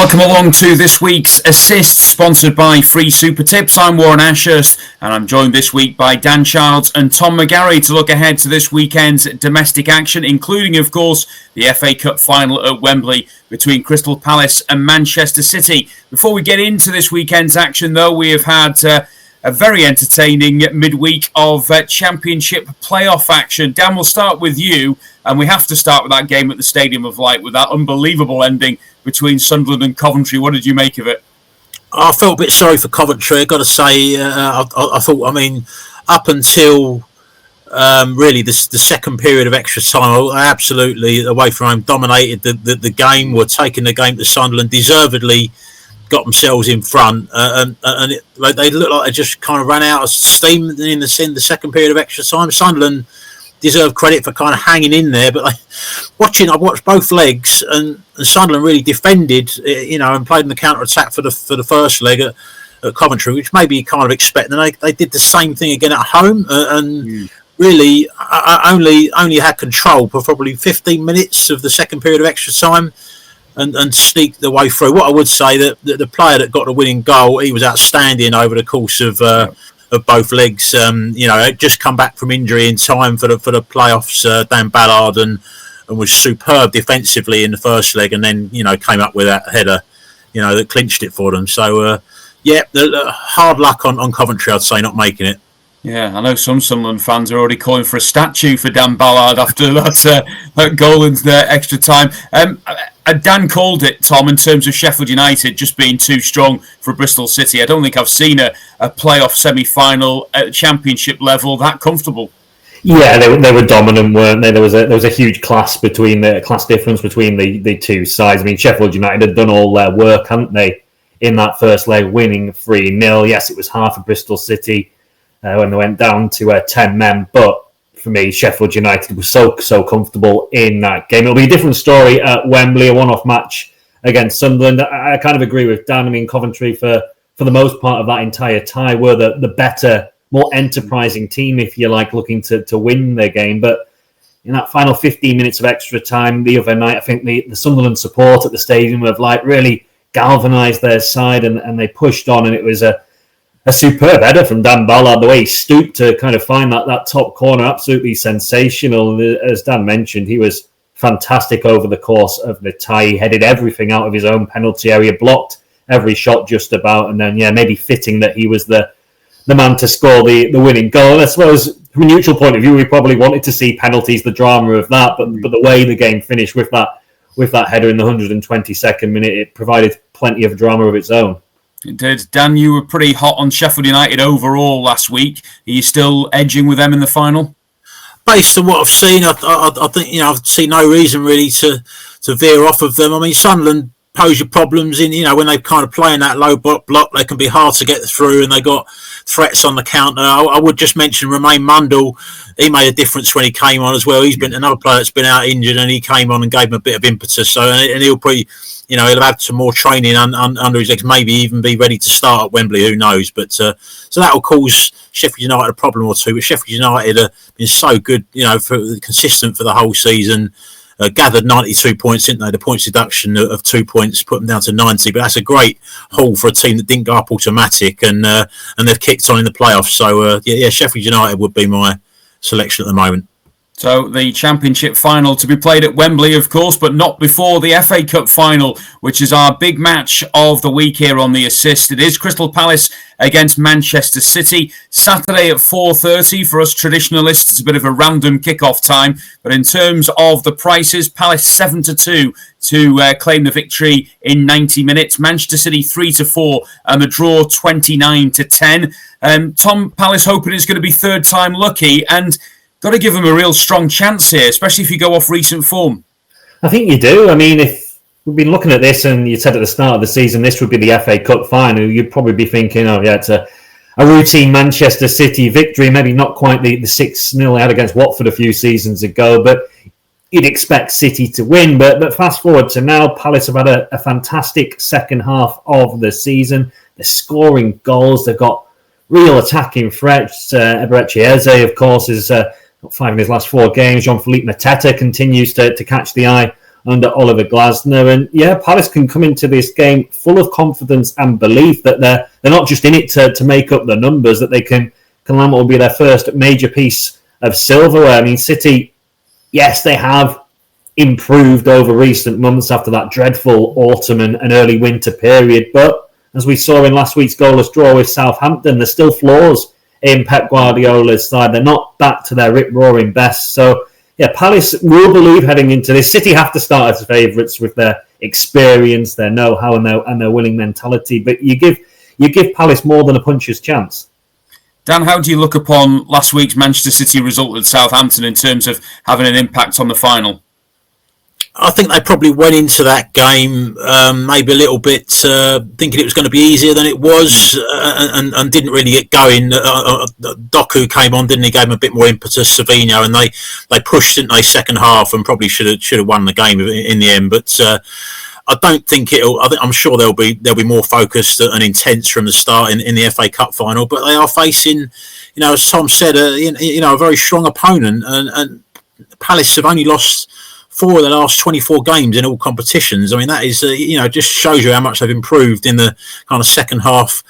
Welcome along to this week's Assist, sponsored by Free Super Tips. I'm Warren Ashurst, and I'm joined this week by Dan Childs and Tom McGarry to look ahead to this weekend's domestic action, including, of course, the FA Cup final at Wembley between Crystal Palace and Manchester City. Before we get into this weekend's action, though, we have had a very entertaining midweek of Championship playoff action. Dan, we'll start with you, and we have to start with that game at the Stadium of Light with that unbelievable ending between Sunderland and Coventry. What did you make of it? I felt a bit sorry for Coventry, I've got to say. I thought, up until really the second period of extra time, absolutely away from home, dominated the game, were taking the game to Sunderland, deservedly got themselves in front, and they looked like they just kind of ran out of steam in the second period of extra time. Sunderland deserve credit for kind of hanging in there, but I watched both legs, and Sunderland really defended, and played in the counter attack for the first leg at Coventry, which maybe you kind of expect. And they did the same thing again at home, and really only had control for probably 15 minutes of the second period of extra time, and sneaked the way through. What I would say, that the player that got the winning goal, he was outstanding over the course of both legs. Just come back from injury in time for the playoffs. Dan Ballard and was superb defensively in the first leg, and then came up with that header, that clinched it for them. So the hard luck on Coventry, I'd say, not making it. Yeah, I know some Sunderland fans are already calling for a statue for Dan Ballard after that goal in the extra time. Dan called it, Tom, in terms of Sheffield United just being too strong for Bristol City. I don't think I've seen a playoff semi-final at Championship level that comfortable. Yeah, they were dominant, weren't they? There was a huge class difference between the two sides. I mean, Sheffield United had done all their work, hadn't they, in that first leg, winning 3-0. Yes, it was half of Bristol City when they went down to 10 men, but for me, Sheffield United was so comfortable in that game. It'll be a different story at Wembley, a one-off match against Sunderland. I kind of agree with Dan. I mean, Coventry, for the most part of that entire tie, were the better, more enterprising team, if you like, looking to win their game. But in that final 15 minutes of extra time the other night, I think the Sunderland support at the Stadium of Light really galvanised their side, and they pushed on, and it was a superb header from Dan Ballard. The way he stooped to kind of find that top corner, absolutely sensational. As Dan mentioned, he was fantastic over the course of the tie. He headed everything out of his own penalty area, blocked every shot just about, and then, maybe fitting that he was the man to score the winning goal. And I suppose, from a neutral point of view, we probably wanted to see penalties, the drama of that, but the way the game finished with that header in the 122nd minute, it provided plenty of drama of its own. It did. Dan, you were pretty hot on Sheffield United overall last week. Are you still edging with them in the final? Based on what I've seen, I think I've seen no reason really to veer off of them. I mean, Sunderland pose you problems in, when they kind of play in that low block, they can be hard to get through, and they got threats on the counter. I would just mention Romain Mundle. He made a difference when he came on as well. He's been another player that's been out injured, and he came on and gave him a bit of impetus. So, and he'll probably, he'll have had some more training under his legs, maybe even be ready to start at Wembley, who knows. But so that will cause Sheffield United a problem or two. But Sheffield United have been so good, consistent for the whole season. Gathered 92 points, didn't they? The points deduction of 2 points put them down to 90, but that's a great haul for a team that didn't go up automatic, and they've kicked on in the playoffs. So Sheffield United would be my selection at the moment. So the Championship final to be played at Wembley, of course, but not before the FA Cup final, which is our big match of the week here on The Assist. It is Crystal Palace against Manchester City, Saturday at 4:30 for us traditionalists. It's a bit of a random kick-off time, but in terms of the prices, Palace 7-2 to claim the victory in 90 minutes, Manchester City 3-4, and the draw 29-10. Tom, Palace hoping it's going to be third time lucky, and got to give them a real strong chance here, especially if you go off recent form. I think you do. I mean, if we've been looking at this and you said at the start of the season this would be the FA Cup final, you'd probably be thinking, it's a routine Manchester City victory, maybe not quite the 6-0 they had against Watford a few seasons ago, but you'd expect City to win. But fast forward to now, Palace have had a fantastic second half of the season. They're scoring goals. They've got real attacking threats. Eberechi Eze, of course, is got 5 in his last 4 games. Jean-Philippe Mateta continues to catch the eye under Oliver Glasner. And yeah, Palace can come into this game full of confidence and belief that they're not just in it to make up the numbers, that they can land what will be their first major piece of silverware. I mean, City, yes, they have improved over recent months after that dreadful autumn and early winter period. But as we saw in last week's goalless draw with Southampton, there's still flaws in Pep Guardiola's side. They're not back to their rip-roaring best. So, yeah, Palace will believe heading into this. City have to start as favourites with their experience, their know-how and their winning mentality. But you give Palace more than a puncher's chance. Dan, how do you look upon last week's Manchester City result at Southampton in terms of having an impact on the final? I think they probably went into that game maybe a little bit thinking it was going to be easier than it was, and didn't really get going. Doku came on, didn't he? Gave him a bit more impetus, Savinho, and they pushed, didn't they, second half, and probably should have won the game in the end. But I don't think it'll. I'm sure they'll be more focused and intense from the start in the FA Cup final. But they are facing, as Tom said, a very strong opponent, and Palace have only lost 4 of the last 24 games in all competitions. I mean, that is, just shows you how much they've improved in the kind of second half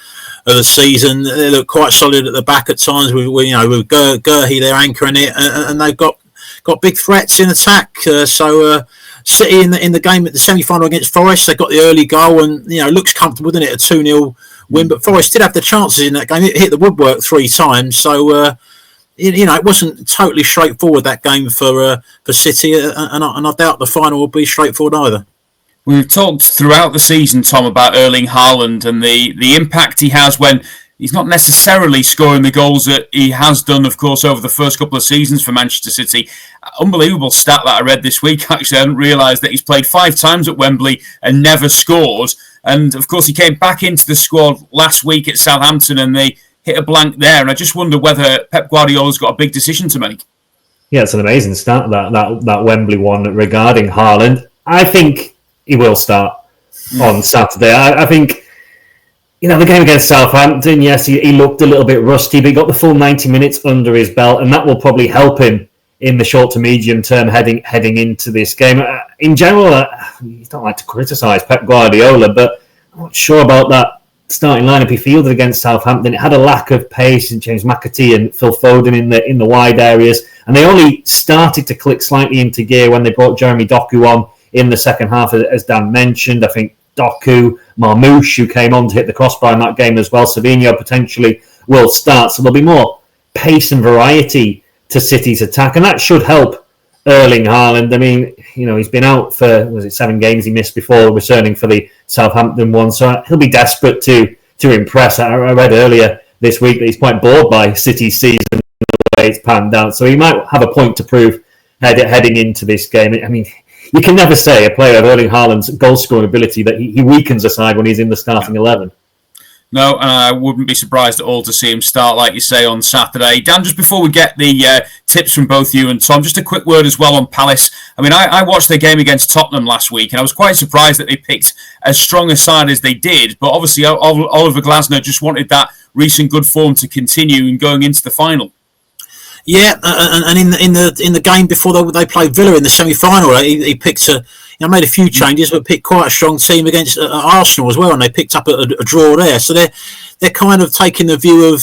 of the season. They look quite solid at the back at times with Gerhi, they're anchoring it, and they've got big threats in attack. City in the game at the semi-final against Forest, they got the early goal, and looks comfortable, didn't it? A 2-0 win, but Forest did have the chances in that game. It hit the woodwork 3 times, so. It wasn't totally straightforward, that game for City, and I doubt the final will be straightforward either. We've talked throughout the season, Tom, about Erling Haaland and the impact he has when he's not necessarily scoring the goals that he has done, of course, over the first couple of seasons for Manchester City. Unbelievable stat that I read this week, actually. I didn't realise that he's played 5 times at Wembley and never scored. And, of course, he came back into the squad last week at Southampton, and they hit a blank there, and I just wonder whether Pep Guardiola's got a big decision to make. Yeah, it's an amazing start, that Wembley one regarding Haaland. I think he will start on Saturday. I think, the game against Southampton, yes, he looked a little bit rusty, but he got the full 90 minutes under his belt, and that will probably help him in the short to medium term heading into this game. In general, you don't like to criticise Pep Guardiola, but I'm not sure about that starting lineup he fielded against Southampton. It had a lack of pace in James McAtee and Phil Foden in the wide areas, and they only started to click slightly into gear when they brought Jeremy Doku on in the second half, as Dan mentioned. I think Doku, Marmouche, who came on to hit the crossbar in that game as well, Savinho potentially will start, so there'll be more pace and variety to City's attack, and that should help Erling Haaland. I mean, he's been out for 7 games he missed before returning for the Southampton one, so he'll be desperate to impress. I read earlier this week that he's quite bored by City's season and the way it's panned out, so he might have a point to prove heading into this game. I mean, you can never say a player of Erling Haaland's goal-scoring ability that he weakens a side when he's in the starting 11. No, and I wouldn't be surprised at all to see him start, like you say, on Saturday. Dan, just before we get the tips from both you and Tom, just a quick word as well on Palace. I mean, I watched their game against Tottenham last week, and I was quite surprised that they picked as strong a side as they did. But obviously, Oliver Glasner just wanted that recent good form to continue in going into the final. Yeah, and in the game before they played Villa in the semi-final, he picked made a few changes, but picked quite a strong team against Arsenal as well, and they picked up a draw there. So they're kind of taking the view of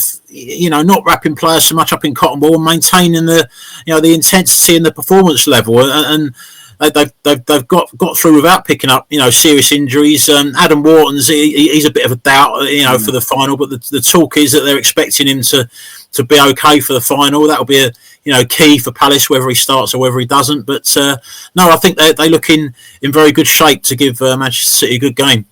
not wrapping players so much up in cotton wool and maintaining the intensity and the performance level, and they've got through without picking up serious injuries. Adam Wharton's he's a bit of a doubt for the final, but the talk is that they're expecting him to be okay for the final. That'll be a key for Palace, whether he starts or whether he doesn't. But no, I think they look in very good shape to give Manchester City a good game.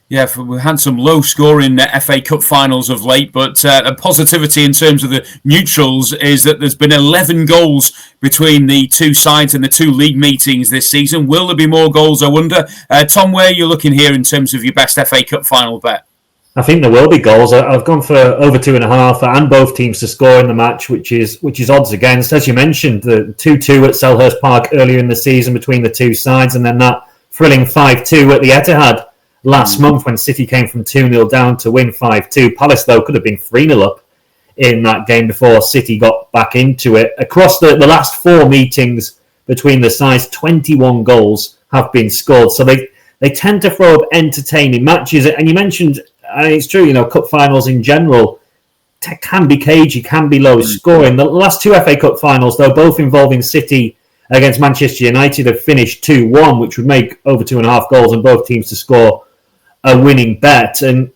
Yeah, we've had some low-scoring FA Cup finals of late, but a positivity in terms of the neutrals is that there's been 11 goals between the two sides in the 2 league meetings this season. Will there be more goals, I wonder? Tom, where are you looking here in terms of your best FA Cup final bet? I think there will be goals. I've gone for over 2.5 and both teams to score in the match, which is odds against. As you mentioned, the 2-2 at Selhurst Park earlier in the season between the two sides, and then that thrilling 5-2 at the Etihad last month when City came from 2-0 down to win 5-2. Palace, though, could have been 3-0 up in that game before City got back into it. Across the last 4 meetings between the sides, 21 goals have been scored. So they tend to throw up entertaining matches. And you mentioned, and it's true, cup finals in general can be cagey, can be low scoring. The last two FA Cup finals, though, both involving City against Manchester United, have finished 2-1, which would make over 2.5 goals and both teams to score a winning bet. And,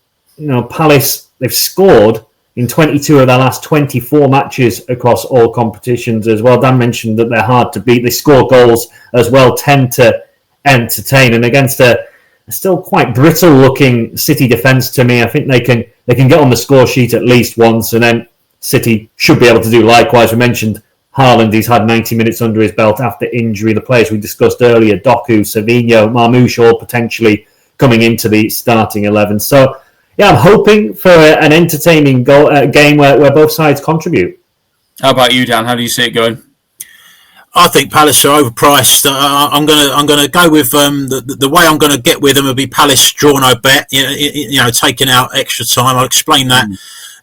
Palace, they've scored in 22 of their last 24 matches across all competitions as well. Dan mentioned that they're hard to beat. They score goals as well, tend to entertain. And against a still quite brittle-looking City defence, to me, I think they can get on the score sheet at least once, and then City should be able to do likewise. We mentioned Haaland, he's had 90 minutes under his belt after injury. The players we discussed earlier, Doku, Savinho, Marmoush, all potentially coming into the starting 11. So, I'm hoping for an entertaining game where both sides contribute. How about you, Dan? How do you see it going? I think Palace are overpriced. I'm gonna go with the way I'm gonna get with them will be Palace draw no bet. Taking out extra time. I'll explain that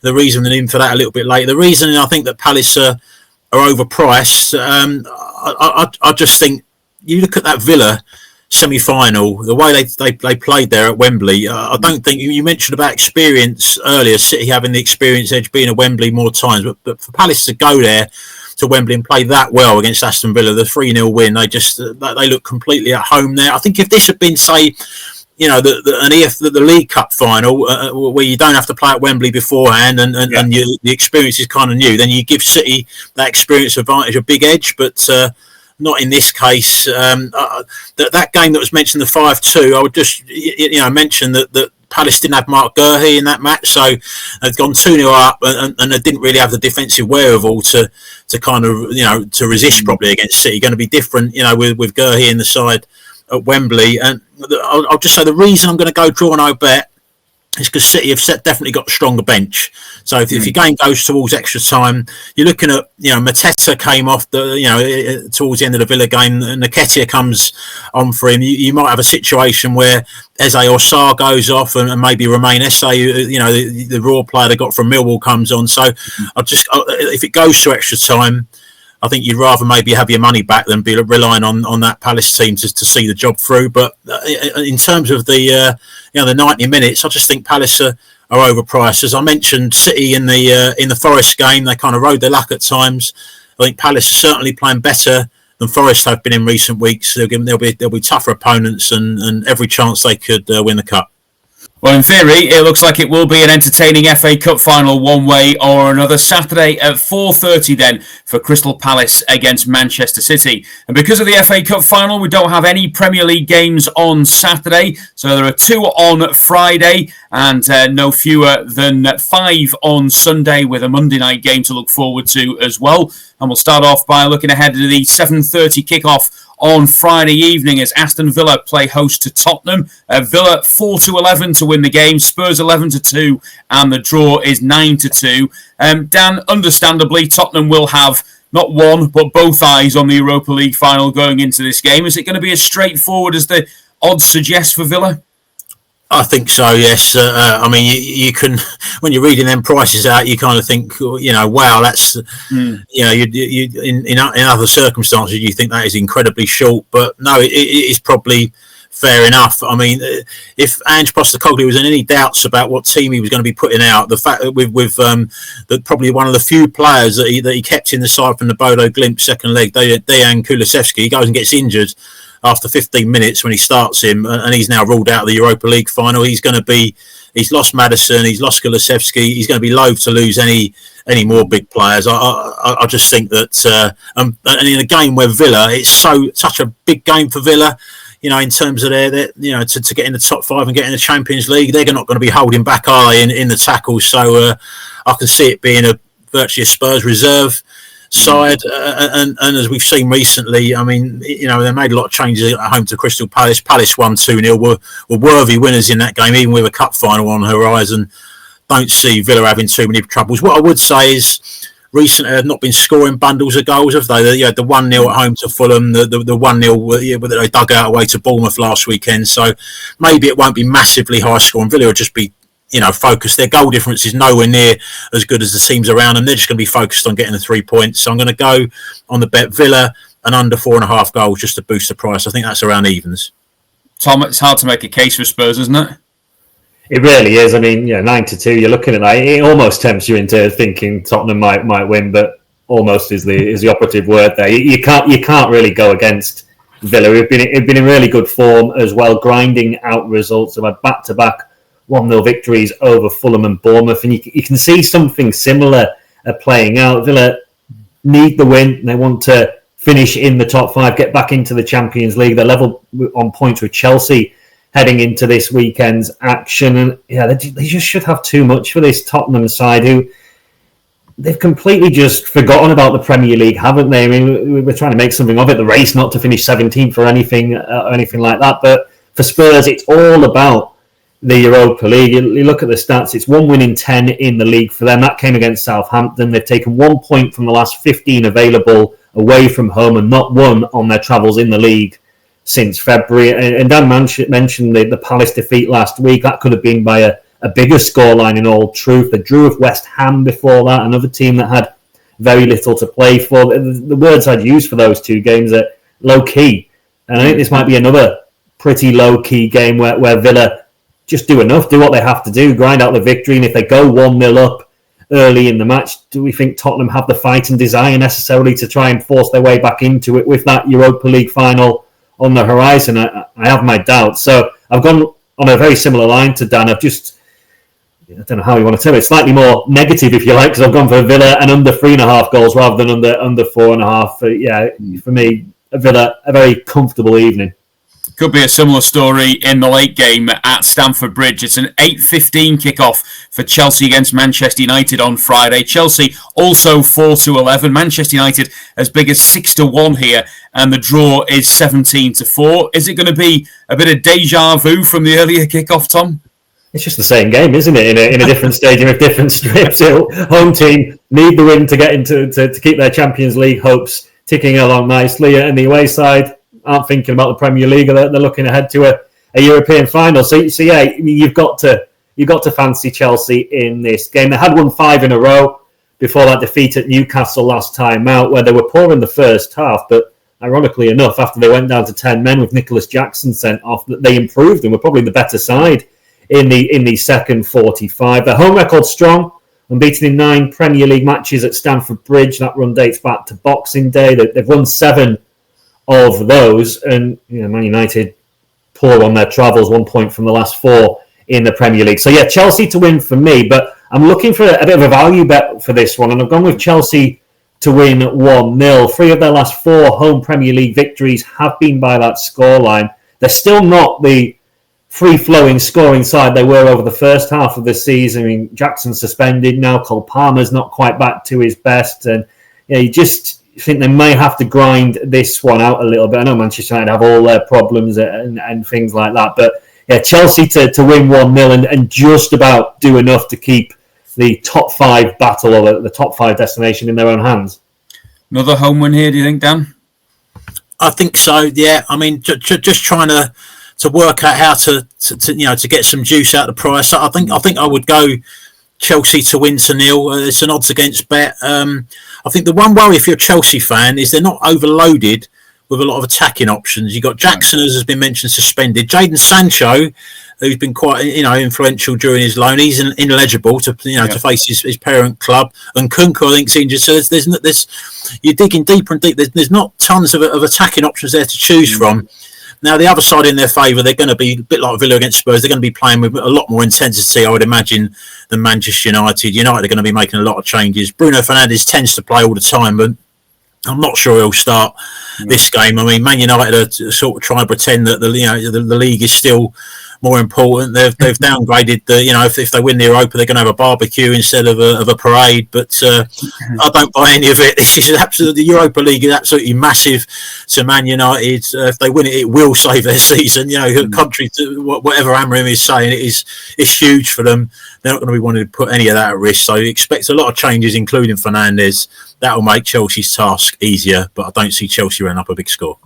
the reasoning for that a little bit later. The reason I think that Palace are overpriced. I just think you look at that Villa semi-final, the way they played there at Wembley. I don't think you mentioned about experience earlier. City having the experience edge, being at Wembley more times, but for Palace to go there to Wembley and play that well against Aston Villa, the 3-0 win, they look completely at home there. I think if this had been, say, the League Cup final, where you don't have to play at Wembley beforehand and the experience is kind of new, then you give City that experience advantage, a big edge, but not in this case. That game that was mentioned, the 5-2, I would just mention that Palace didn't have McGarry in that match, so they'd gone 2-0 up and they didn't really have the defensive wherewithal to kind of to resist properly against City. Going to be different, with Gurhey in the side at Wembley. And I'll just say the reason I'm going to go draw no bet is because City have definitely got a stronger bench. So if your game goes towards extra time, you're looking at Mateta came off towards the end of the Villa game, and Nketiah comes on for him. You might have a situation where Eze or Sarr goes off, and maybe Romain Esse, the raw player they got from Millwall, comes on. So if it goes to extra time, I think you'd rather maybe have your money back than be relying on that Palace team to see the job through. But in terms of the 90 minutes, I just think Palace are overpriced. As I mentioned, City in the Forest game, they kind of rode their luck at times. I think Palace are certainly playing better than Forest have been in recent weeks. They'll be tougher opponents and every chance they could win the cup. Well, in theory, it looks like it will be an entertaining FA Cup final one way or another. Saturday at 4:30 then for Crystal Palace against Manchester City. And because of the FA Cup final, we don't have any Premier League games on Saturday. So there are 2 on Friday and no fewer than 5 on Sunday, with a Monday night game to look forward to as well. And we'll start off by looking ahead to the 7:30 kickoff on Friday evening as Aston Villa play host to Tottenham. Villa 4-11 to win the game, Spurs 11-2, and the draw is 9-2. Dan, understandably, Tottenham will have not one but both eyes on the Europa League final going into this game. Is it going to be as straightforward as the odds suggest for Villa? I think so, yes. I mean, you can, when you're reading them prices out, you kind of think, wow, that's, you in other circumstances, you think that is incredibly short. But no, it is probably fair enough. I mean, if Ange Postecoglou was in any doubts about what team he was going to be putting out, the fact that with probably one of the few players that he kept in the side from the Bodo Glimt second leg, Dejan Kulusevski, he goes and gets injured after 15 minutes when he starts him, and he's now ruled out of the Europa League final. He's lost Maddison, he's lost Kulusevski, he's going to be loath to lose any more big players. I just think that, and in a game where Villa, it's such a big game for Villa, in terms of their to get in the top 5 and get in the Champions League, they're not going to be holding back, are they, in the tackles? So I can see it being virtually a Spurs reserve side, and as we've seen recently, I mean, they made a lot of changes at home to Crystal Palace. Palace won 2-0, were worthy winners in that game, even with a cup final on the horizon. Don't see Villa having too many troubles. What I would say is, recently have not been scoring bundles of goals, have they? They had the 1-0 at home to Fulham, the 1-0 that they dug out away to Bournemouth last weekend. So maybe it won't be massively high scoring. Villa will just be focused. Their goal difference is nowhere near as good as the teams around them. They're just going to be focused on getting the 3 points. So I'm going to go on the bet Villa and under 4.5 goals just to boost the price. I think that's around evens. Tom, it's hard to make a case for Spurs, isn't it? It really is. I mean, 9-2. You're looking at that. It almost tempts you into thinking Tottenham might win, but almost is the operative word there. You can't really go against Villa. We've been in really good form as well, grinding out results. They've had back-to-back 1-0 victories over Fulham and Bournemouth, and you can see something similar playing out. Villa need the win. They want to finish in the top 5, get back into the Champions League. They're level on points with Chelsea heading into this weekend's action, and they just should have too much for this Tottenham side, who they've completely just forgotten about the Premier League, haven't they? I mean, we're trying to make something of it, the race not to finish 17th or anything like that, but for Spurs, it's all about the Europa League. You look at the stats, it's 1 win in 10 in the league for them. That came against Southampton. They've taken 1 point from the last 15 available away from home and not won on their travels in the league since February. And Dan mentioned the Palace defeat last week. That could have been by a bigger scoreline in all truth. They drew with West Ham before that, another team that had very little to play for. The words I'd use for those two games are low-key. And I think this might be another pretty low-key game where Villa just do enough, do what they have to do, grind out the victory. And if they go 1-0 up early in the match, do we think Tottenham have the fight and desire necessarily to try and force their way back into it with that Europa League final on the horizon? I have my doubts. So I've gone on a very similar line to Dan. I don't know how you want to tell it, slightly more negative, if you like, because I've gone for Villa and under 3.5 goals rather than under 4.5. For me, Villa, a very comfortable evening. Could be a similar story in the late game at Stamford Bridge. It's an 8:15 kickoff for Chelsea against Manchester United on Friday. Chelsea also 4-11. Manchester United as big as 6-1 here, and the draw is 17-4. Is it going to be a bit of deja vu from the earlier kickoff, Tom? It's just the same game, isn't it? In a different stadium with different strips. Home team need the win to get into to keep their Champions League hopes ticking along nicely, and the away side aren't thinking about the Premier League. They're looking ahead to a European final. So yeah, you've got to fancy Chelsea in this game. They had won 5 in a row before that defeat at Newcastle last time out, where they were poor in the first half, but ironically enough, after they went down to 10 men with Nicholas Jackson sent off, they improved and were probably the better side in the second 45. Their home record's strong, unbeaten in 9 Premier League matches at Stamford Bridge. That run dates back to Boxing Day. They've won 7 of those, and Man United poor on their travels, 1 point from the last 4 in the Premier League. So yeah, Chelsea to win for me, but I'm looking for a bit of a value bet for this one, and I've gone with Chelsea to win 1-0. 3 of their last 4 home Premier League victories have been by that scoreline. They're still not the free-flowing scoring side they were over the first half of the season. I mean, Jackson's suspended now. Cole Palmer's not quite back to his best, and you just think they may have to grind this one out a little bit. I know Manchester United have all their problems and things like that, but yeah, Chelsea to win 1-0 and just about do enough to keep the top 5 battle or the top 5 destination in their own hands. Another home win here, do you think, Dan? I think so. Yeah, I mean, just trying to work out how to get some juice out of the price. I think I would go Chelsea to win to 0. It's an odds against bet. I think the one worry if you're a Chelsea fan is they're not overloaded with a lot of attacking options. You've got Jackson, as has been mentioned, suspended. Jadon Sancho, who's been quite influential during his loan, he's ineligible to face his parent club. And Kunku, I think, is injured. So there's you're digging deeper and deeper. There's not tons of attacking options there to choose from. Now, the other side in their favour, they're going to be a bit like Villa against Spurs. They're going to be playing with a lot more intensity, I would imagine, than Manchester United. United are going to be making a lot of changes. Bruno Fernandes tends to play all the time, but I'm not sure he'll start this game. I mean, Man United are sort of trying to pretend that the league is still more important. They've downgraded if they win the Europa, they're going to have a barbecue instead of a parade. But I don't buy any of it. This is absolutely, the Europa League is absolutely massive to Man United. If they win it, it will save their season. Contrary to whatever Amram is saying, it's huge for them. They're not going to be wanting to put any of that at risk. So you expect a lot of changes, including Fernandes. That will make Chelsea's task easier, but I don't see Chelsea running up a big score.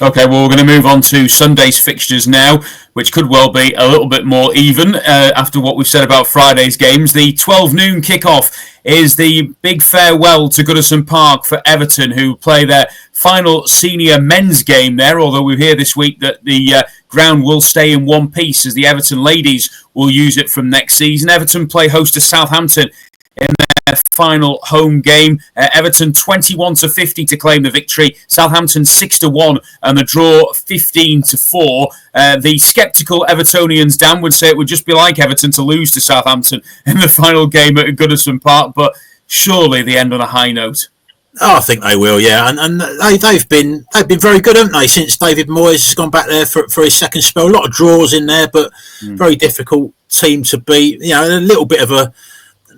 Okay, well, we're going to move on to Sunday's fixtures now, which could well be a little bit more even after what we've said about Friday's games. The 12 noon kickoff is the big farewell to Goodison Park for Everton, who play their final senior men's game there, although we hear this week that the ground will stay in one piece as the Everton ladies will use it from next season. Everton play host to Southampton in their final home game. Everton 21-50 to claim the victory. Southampton 6-1 and the draw 15-4. The sceptical Evertonians, Dan, would say it would just be like Everton to lose to Southampton in the final game at Goodison Park, but surely they end on a high note. Oh, I think they will, yeah, and they've been very good, haven't they, since David Moyes has gone back there for his second spell. A lot of draws in there, but very difficult team to beat. You know, a little bit of a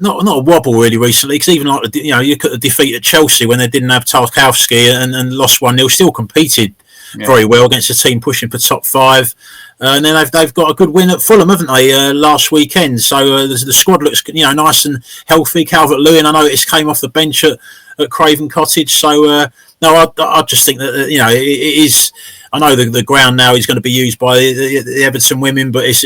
not a wobble really recently, because even like you look at the defeat at Chelsea when they didn't have Tarkowski and lost 1-0, still competed very well against a team pushing for top 5. And then they've got a good win at Fulham, haven't they, last weekend? So the squad looks nice and healthy. Calvert-Lewin, I noticed, came off the bench at Craven Cottage. So no, I just think that it is. I know the ground now is going to be used by the Everton women, but it's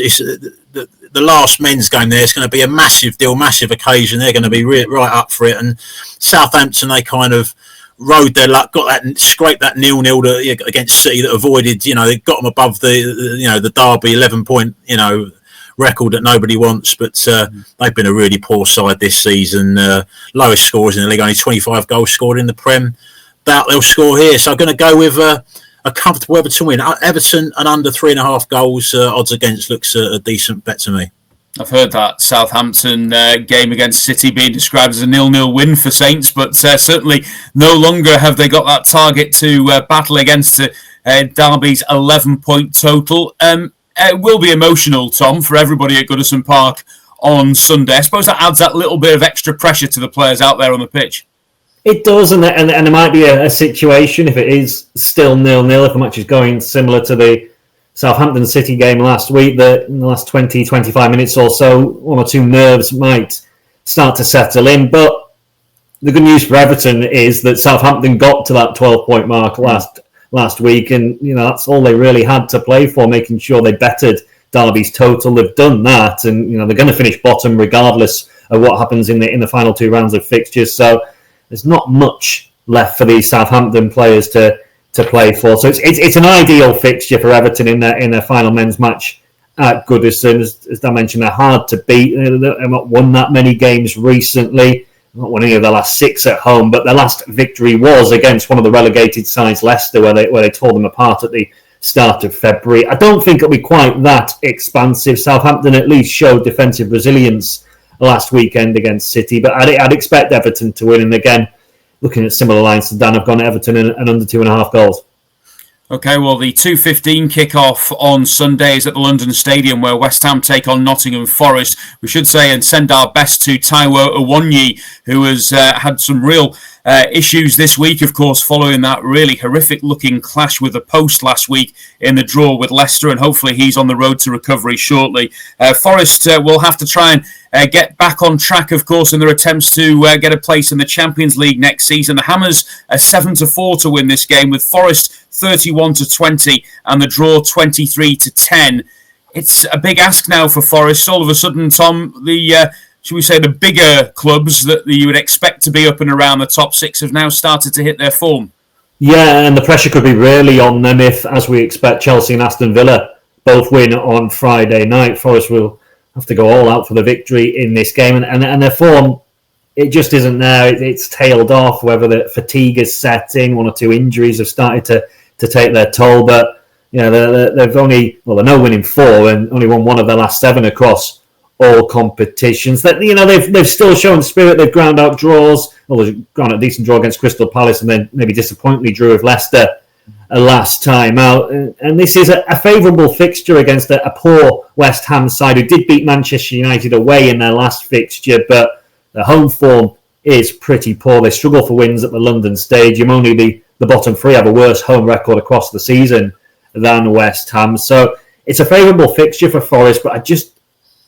the last men's game there is going to be a massive deal, massive occasion. They're going to be right up for it. And Southampton, they kind of rode their luck, scraped that 0-0 against City that avoided. They got them above the Derby 11-point record that nobody wants. But they've been a really poor side this season. Lowest scores in the league, only 25 goals scored in the Prem. Doubt they'll score here. So I'm going to go with a comfortable Everton win. Everton and under 3.5 goals odds against looks a decent bet to me. I've heard that Southampton game against City being described as a 0-0 win for Saints, but certainly no longer have they got that target to battle against Derby's 11-point total. It will be emotional, Tom, for everybody at Goodison Park on Sunday. I suppose that adds that little bit of extra pressure to the players out there on the pitch. It does, and there might be a situation, if it is still 0-0, if the match is going similar to the Southampton City game last week, that in the last 20, 25 minutes or so, one or two nerves might start to settle in. But the good news for Everton is that Southampton got to that 12-point mark last week, and that's all they really had to play for, making sure they bettered Derby's total. They've done that, and they're going to finish bottom regardless of what happens in the final 2 rounds of fixtures. So there's not much left for these Southampton players to play for. So it's an ideal fixture for Everton in their final men's match at Goodison. As I mentioned, they're hard to beat. They've not won that many games recently. Not won any of their last 6 at home, but their last victory was against one of the relegated sides, Leicester, where they tore them apart at the start of February. I don't think it'll be quite that expansive. Southampton at least showed defensive resilience last weekend against City, but I'd expect Everton to win. And again, looking at similar lines to Dan, I've gone Everton and under 2.5 goals. Okay, well, the 2:15 kick-off on Sunday is at the London Stadium, where West Ham take on Nottingham Forest. We should say and send our best to Taiwo Awoniyi, who has had some real issues this week, of course, following that really horrific-looking clash with the post last week in the draw with Leicester, and hopefully he's on the road to recovery shortly. Forest will have to try and get back on track, of course, in their attempts to get a place in the Champions League next season. The Hammers are 7-4 to win this game, with Forest 31-20 and the draw 23-10. It's a big ask now for Forest. All of a sudden, Tom, should we say the bigger clubs that you would expect to be up and around the top 6 have now started to hit their form. Yeah, and the pressure could be really on them if, as we expect, Chelsea and Aston Villa both win on Friday night. Forest will have to go all out for the victory in this game, and their form, it just isn't there. It's tailed off, whether the fatigue is setting, 1 or 2 injuries have started to take their toll, but they're now winning 4 and only won 1 of their last 7 across all competitions. That they've still shown spirit. They've ground out draws. Well, they've ground out a decent draw against Crystal Palace, and then maybe disappointingly drew with Leicester last time out. And this is a favourable fixture against a poor West Ham side who did beat Manchester United away in their last fixture, but the home form is pretty poor. They struggle for wins at the London Stadium. Only the bottom 3 have a worse home record across the season than West Ham. So it's a favourable fixture for Forest, but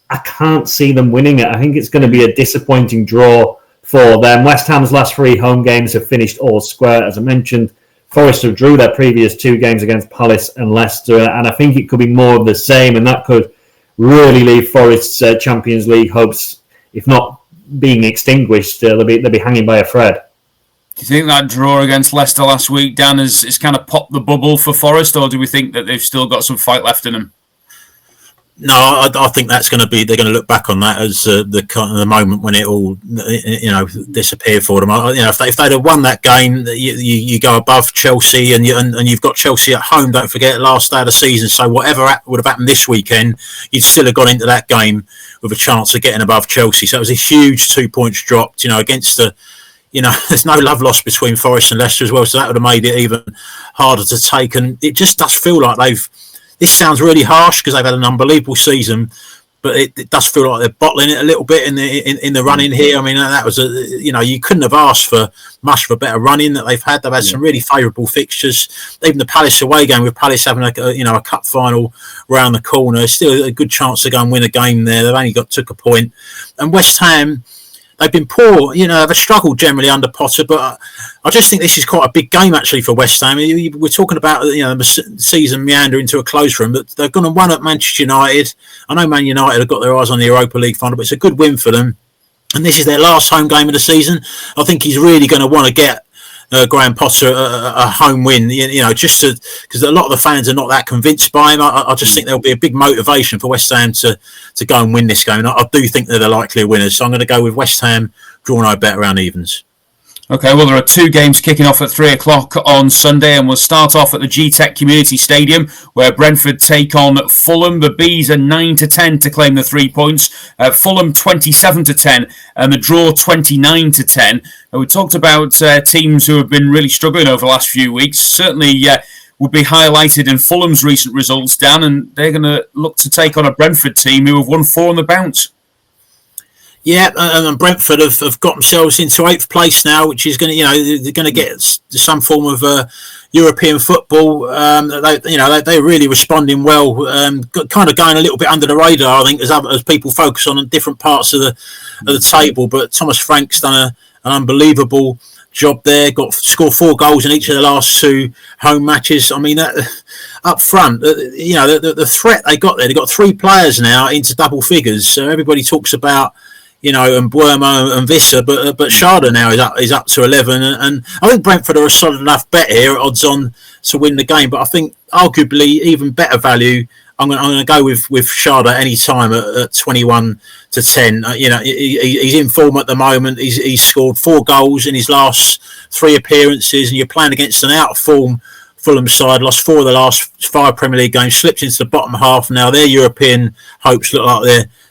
I can't see them winning it. I think it's going to be a disappointing draw for them. West Ham's last 3 home games have finished all square. As I mentioned, Forest have drew their previous 2 games against Palace and Leicester, and I think it could be more of the same, and that could really leave Forest's Champions League hopes, if not being extinguished, they'll be hanging by a thread. Do you think that draw against Leicester last week, Dan, has kind of popped the bubble for Forest, or do we think that they've still got some fight left in them? No, I think that's going to be. They're going to look back on that as the moment when it all, disappeared for them. If they'd have won that game, you go above Chelsea, and you've got Chelsea at home. Don't forget, last day of the season. So whatever would have happened this weekend, you'd still have gone into that game with a chance of getting above Chelsea. So it was a huge 2 points dropped. Against the. There's no love lost between Forest and Leicester as well, so that would have made it even harder to take. And it just does feel like this sounds really harsh because they've had an unbelievable season, but it does feel like they're bottling it a little bit in the run-in here. I mean, that was you couldn't have asked for much of a better run-in that they've had. They've had some really favourable fixtures. Even the Palace away game, with Palace having a cup final round the corner, still a good chance to go and win a game there. They've only took a point. And West Ham, they've been poor, they've struggled generally under Potter, but I just think this is quite a big game actually for West Ham. We're talking about the season meandering to a close for them, but they're going to win at Manchester United. I know Man United have got their eyes on the Europa League final, but it's a good win for them. And this is their last home game of the season. I think he's really going to want to get Graham Potter a home win, just because a lot of the fans are not that convinced by him. I just think there'll be a big motivation for West Ham to go and win this game. And I do think they're the likely winners. So I'm going to go with West Ham, draw no bet around evens. Okay, well, there are 2 games kicking off at 3 o'clock on Sunday, and we'll start off at the G-Tech Community Stadium, where Brentford take on Fulham. The Bees are 9-10 to claim the 3 points. Fulham 27-10, and the draw 29-10. We talked about teams who have been really struggling over the last few weeks. Certainly would be highlighted in Fulham's recent results, Dan, and they're going to look to take on a Brentford team who have won 4 on the bounce. Yeah, and Brentford have got themselves into 8th place now, which is going to, they're going to get some form of European football. They're really responding well, kind of going a little bit under the radar, I think, as people focus on different parts of the table. But Thomas Frank's done an unbelievable job there. Scored 4 goals in each of the last 2 home matches. I mean, up front, the threat they got there. They got 3 players now into double figures. So everybody talks about and Buemo and Visser, but Sharda now is up to 11, and I think Brentford are a solid enough bet here, odds on to win the game. But I think arguably even better value, I'm going to go with Sharda any time at 21-10. He's in form at the moment. He's scored 4 goals in his last 3 appearances, and you're playing against an out of form Fulham side, lost 4 of the last 5 Premier League games, slipped into the bottom half now. Their European hopes look like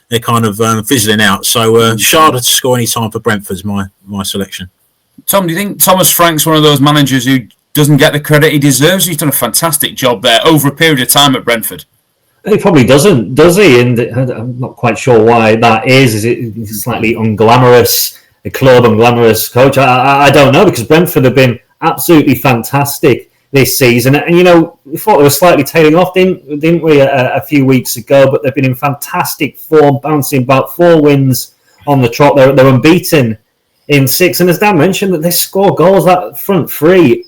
they're kind of fizzling out. So Sharda to score any time for Brentford's my selection. Tom, do you think Thomas Frank's one of those managers who doesn't get the credit he deserves? He's done a fantastic job there over a period of time at Brentford. He probably doesn't, does he? And I'm not quite sure why that is. Is it slightly unglamorous, a club unglamorous coach? I don't know, because Brentford have been absolutely fantastic this season. And, we thought they were slightly tailing off, didn't we, a few weeks ago? But they've been in fantastic form, bouncing about 4 wins on the trot. They're unbeaten in 6. And as Dan mentioned, that they score goals, that front 3,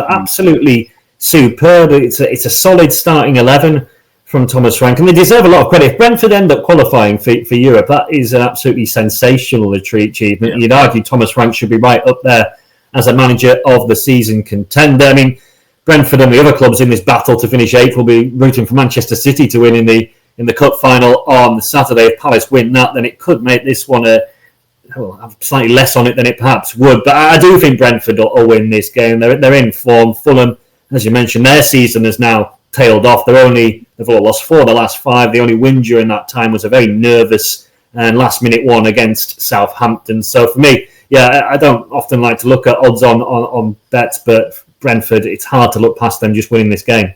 absolutely superb. It's a solid starting 11 from Thomas Frank. And they deserve a lot of credit. If Brentford end up qualifying for Europe, that is an absolutely sensational achievement. Yeah. You'd argue Thomas Frank should be right up there as a manager of the season contender. I mean, Brentford and the other clubs in this battle to finish 8th will be rooting for Manchester City to win in the cup final on Saturday. If Palace win that, then it could make this one have slightly less on it than it perhaps would. But I do think Brentford will win this game. They're in form. Fulham, as you mentioned, their season has now tailed off. They've all lost 4 of the last 5. The only win during that time was a very nervous and last-minute one against Southampton. So for me, I don't often like to look at odds on bets, but Brentford, it's hard to look past them just winning this game.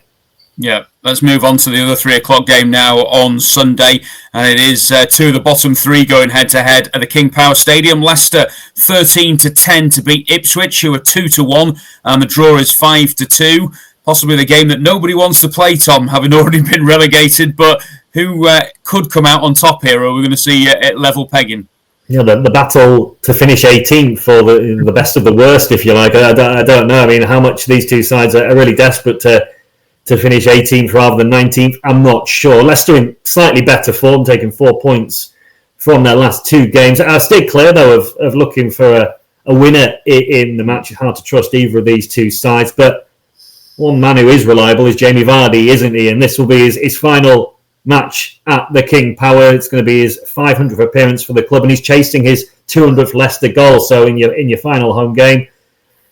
Yeah, let's move on to the other 3 o'clock game now on Sunday, and it is 2 of the bottom 3 going head-to-head at the King Power Stadium. Leicester 13-10 to beat Ipswich, who are 2-1, and the draw is 5-2. Possibly the game that nobody wants to play, Tom, having already been relegated, but who could come out on top here? Or are we going to see it level pegging? the battle to finish 18th for the best of the worst, if you like. I don't know. I mean, how much these two sides are really desperate to finish 18th rather than 19th, I'm not sure. Leicester in slightly better form, taking 4 points from their last two games. I stay clear, though, of looking for a winner in the match. It's hard to trust either of these two sides, but one man who is reliable is Jamie Vardy, isn't he? And this will be his final match at the King Power. It's going to be his 500th appearance for the club, and he's chasing his 200th Leicester goal. So in your final home game,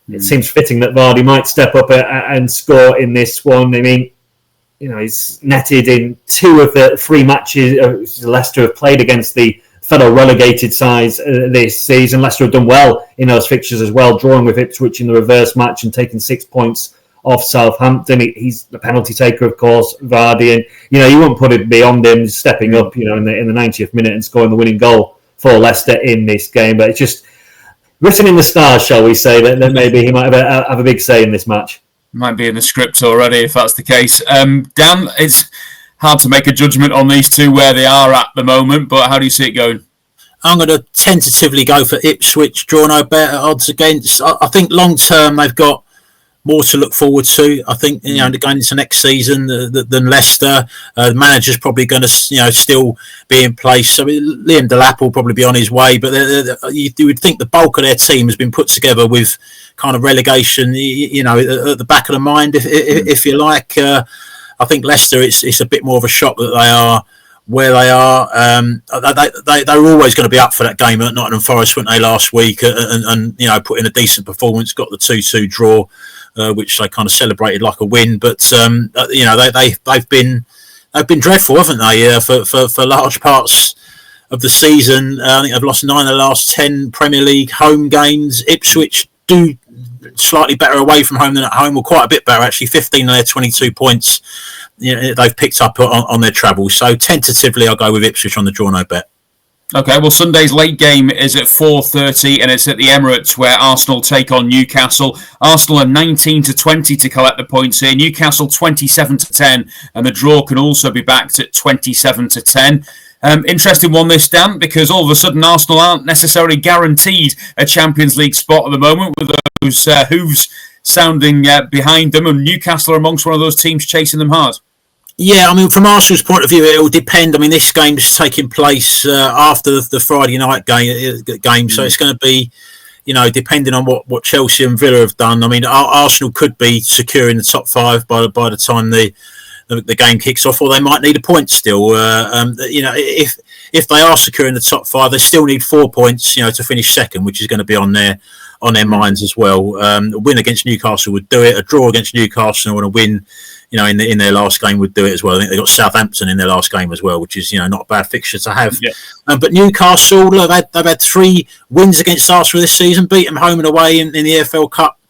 it seems fitting that Vardy might step up and score in this one. I mean, he's netted in 2 of the 3 matches Leicester have played against the fellow relegated sides this season. Leicester have done well in those fixtures as well, drawing with Ipswich in the reverse match and taking 6 points off Southampton. He's the penalty taker, of course, Vardy, and you wouldn't put it beyond him stepping up, in the 90th minute and scoring the winning goal for Leicester in this game. But it's just written in the stars, shall we say, that maybe he might have a big say in this match. Might be in the script already if that's the case. Dan, it's hard to make a judgment on these two where they are at the moment, but how do you see it going? I'm going to tentatively go for Ipswich, draw no better odds against. I think long term they've got more to look forward to. I think going into next season than Leicester. The manager's probably going to still be in place. So Liam Delap will probably be on his way, but you would think the bulk of their team has been put together with kind of relegation, at the back of the mind, if you like. I think Leicester, it's a bit more of a shock that they are where they are. They were always going to be up for that game at Nottingham Forest, weren't they, last week, and put in a decent performance, got the 2-2 draw, which they kind of celebrated like a win. But they've been dreadful, haven't they? For large parts of the season. I think they've lost 9 of the last 10 Premier League home games. Ipswich do slightly better away from home than at home, or quite a bit better actually. 15 of their 22 points they've picked up on their travel. So tentatively I'll go with Ipswich on the draw no bet. Okay, well, Sunday's late game is at 4:30 and it's at the Emirates where Arsenal take on Newcastle. Arsenal are 19-20 to collect the points here. Newcastle 27-10, and the draw can also be backed at 27-10. Interesting one this, Dan, because all of a sudden Arsenal aren't necessarily guaranteed a Champions League spot at the moment with those hooves sounding behind them, and Newcastle are amongst one of those teams chasing them hard. Yeah, I mean, from Arsenal's point of view, it will depend. I mean, this game's taking place after the Friday night game, so it's going to be, depending on what Chelsea and Villa have done. I mean, Arsenal could be securing the top 5 by the time the game kicks off, or they might need a point still. If they are securing the top 5, they still need 4 points, to finish second, which is going to be on their minds as well. A win against Newcastle would do it. A draw against Newcastle and a win, in their last game would do it as well. I think they got Southampton in their last game as well, which is not a bad fixture to have. Yeah. But Newcastle, they've had 3 wins against Arsenal this season, beat them home and away in the EFL Cup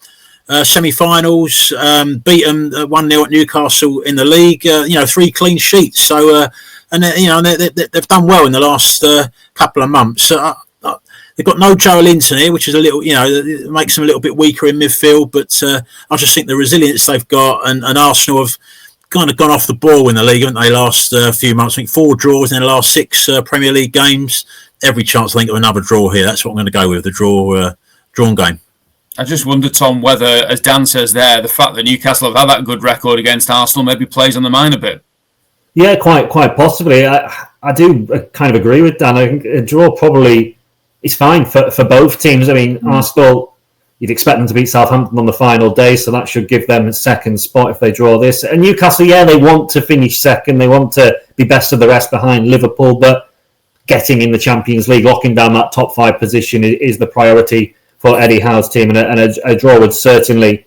semi-finals, beat them 1-0 at Newcastle in the league. 3 clean sheets. So they've done well in the last couple of months. They've got no Joe Linton here, which is a little, it makes them a little bit weaker in midfield. But I just think the resilience they've got, and Arsenal have kind of gone off the ball in the league, haven't they, last few months? I think 4 draws in the last 6 Premier League games. Every chance, I think, of another draw here. That's what I'm going to go with, the drawn game. I just wonder, Tom, whether, as Dan says there, the fact that Newcastle have had that good record against Arsenal maybe plays on the mind a bit. Yeah, quite possibly. I do kind of agree with Dan. I think a draw probably is fine for both teams. I mean, Arsenal, you'd expect them to beat Southampton on the final day, so that should give them a second spot if they draw this. And Newcastle, they want to finish second. They want to be best of the rest behind Liverpool, but getting in the Champions League, locking down that top 5 position is the priority for Eddie Howe's team, and a draw would certainly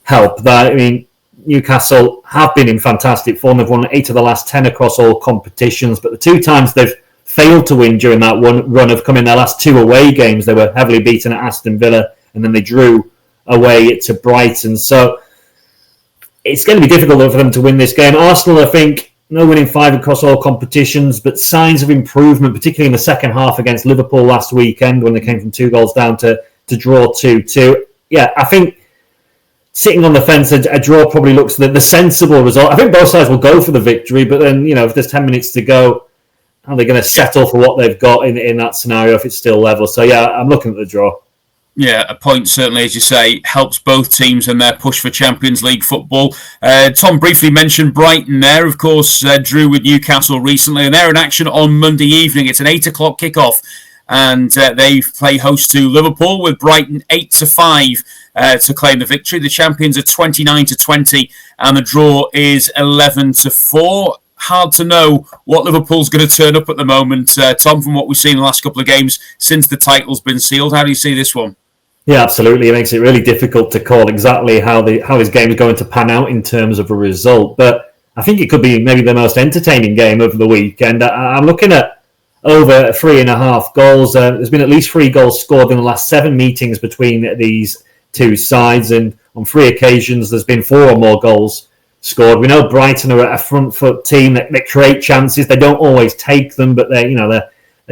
help that. I mean, Newcastle have been in fantastic form. They've won 8 of the last 10 across all competitions, but the 2 times they've failed to win during that one run have come in their last 2 away games. They were heavily beaten at Aston Villa, and then they drew away to Brighton. So it's going to be difficult for them to win this game. Arsenal, I think, no winning 5 across all competitions, but signs of improvement, particularly in the second half against Liverpool last weekend when they came from 2 goals down to draw 2-2. Yeah, I think sitting on the fence, a draw probably looks the sensible result. I think both sides will go for the victory, but then, if there's 10 minutes to go Are they going to settle for what they've got in that scenario if it's still level? So yeah, I'm looking at the draw. Yeah, a point certainly, as you say, helps both teams in their push for Champions League football. Tom briefly mentioned Brighton there. Of course, drew with Newcastle recently, and they're in action on Monday evening. It's an 8 o'clock kickoff, and they play host to Liverpool with Brighton 8-5 to claim the victory. The champions are 29-20, and the draw is 11-4. Hard to know what Liverpool's going to turn up at the moment, Tom, from what we've seen in the last couple of games since the title's been sealed. How do you see this one? Yeah, absolutely. It makes it really difficult to call exactly how this game is going to pan out in terms of a result. But I think it could be maybe the most entertaining game of the weekend. I'm looking at over 3.5 goals. There's been at least 3 goals scored in the last 7 meetings between these two sides, and on 3 occasions there's been 4 or more goals scored. We know Brighton are a front foot team that create chances. They don't always take them, but they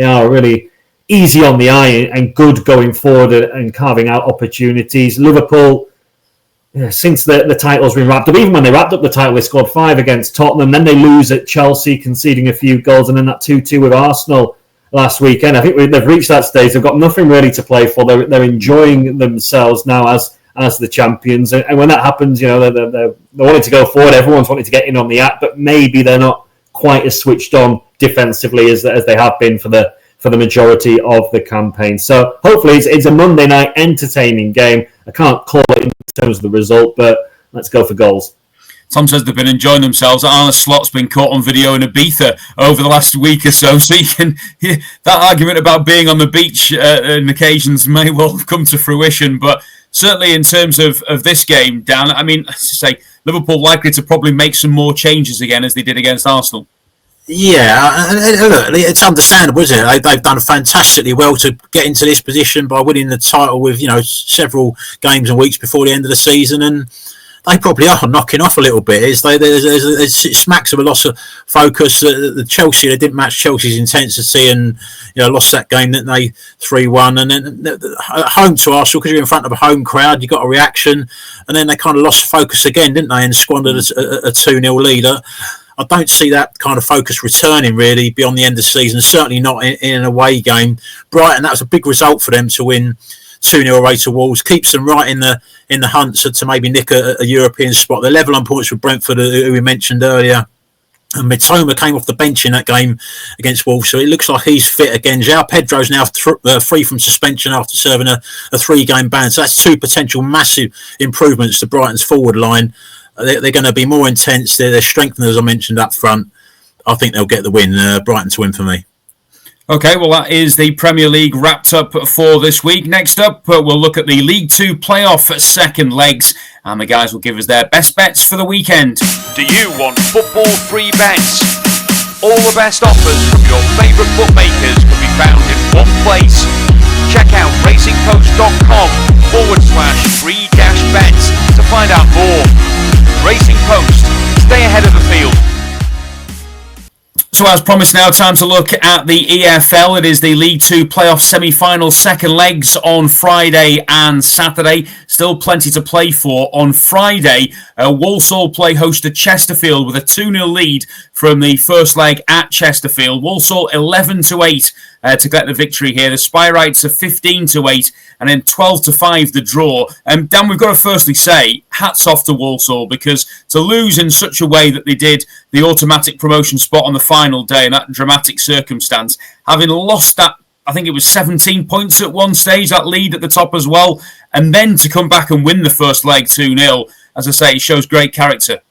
are really easy on the eye and good going forward and carving out opportunities. Liverpool, since the title's been wrapped up, even when they wrapped up the title, they scored 5 against Tottenham. Then they lose at Chelsea, conceding a few goals, and then that 2-2 with Arsenal last weekend. I think they've reached that stage. They've got nothing really to play for. They're enjoying themselves now as the champions. And when that happens, they're wanting to go forward. Everyone's wanting to get in on the act, but maybe they're not quite as switched on defensively as they have been for the majority of the campaign. So hopefully it's a Monday night entertaining game. I can't call it in terms of the result, but let's go for goals. Tom says they've been enjoying themselves. Arne Slot's been caught on video in Ibiza over the last week or so you can hear that argument about being on the beach on occasions may well come to fruition. But certainly in terms of this game, Dan, I mean, let's say Liverpool likely to probably make some more changes again as they did against Arsenal. Yeah, it's understandable, isn't it? They've done fantastically well to get into this position by winning the title with several games and weeks before the end of the season, and they probably are knocking off a little bit. It smacks of a loss of focus. The Chelsea, they didn't match Chelsea's intensity and lost that game, didn't they? 3-1, and then at home to Arsenal, because you're in front of a home crowd, you got a reaction, and then they kind of lost focus again, didn't they? And squandered a 2-0 lead. I don't see that kind of focus returning really beyond the end of the season. Certainly not in an away game. Brighton, that was a big result for them to win 2-0 away to Wolves. Keeps them right in the hunt to maybe nick a European spot. They're level on points with Brentford, who we mentioned earlier. And Mitoma came off the bench in that game against Wolves, so it looks like he's fit again. João Pedro's now free from suspension after serving a 3-game ban. So that's 2 potential massive improvements to Brighton's forward line. They're going to be more intense. They're strengthened, as I mentioned, up front. I think they'll get the win. Brighton to win for me. Okay, well, that is the Premier League wrapped up for this week. Next up, we'll look at the League 2 playoff second legs, and the guys will give us their best bets for the weekend. Do you want football free bets? All the best offers from your favourite bookmakers can be found in one place. Check out racingpost.com/free-bets to find out more. Racing Post, stay ahead of the field. So as promised now, time to look at the EFL. It is the League 2 playoff semi-final second legs on Friday and Saturday. Still plenty to play for. On Friday, Walsall play host to Chesterfield with a 2-0 lead from the first leg at Chesterfield. Walsall 11-8 to get the victory here. The Spyrites are 15-8 and then 12-5 the draw. Dan, we've got to firstly say hats off to Walsall, because to lose in such a way that they did the automatic promotion spot on the final day in that dramatic circumstance, having lost that, I think it was 17 points at one stage, that lead at the top as well, and then to come back and win the first leg 2-0, as I say, it shows great character.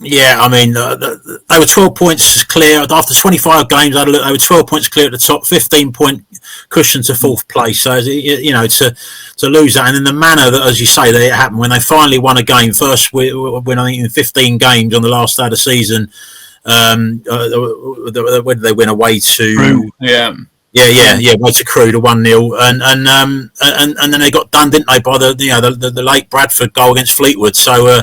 Yeah, I mean, they were 12 points clear. After 25 games, they were 12 points clear at the top, 15-point cushion to 4th place. So, to lose that, and in the manner that, as you say, that it happened when they finally won a game, first win, I think, in 15 games on the last day of the season. Where did they win away to? Crew. Yeah, way to Crew to 1-0, and then they got done, didn't they, by the late Bradford goal against Fleetwood. So.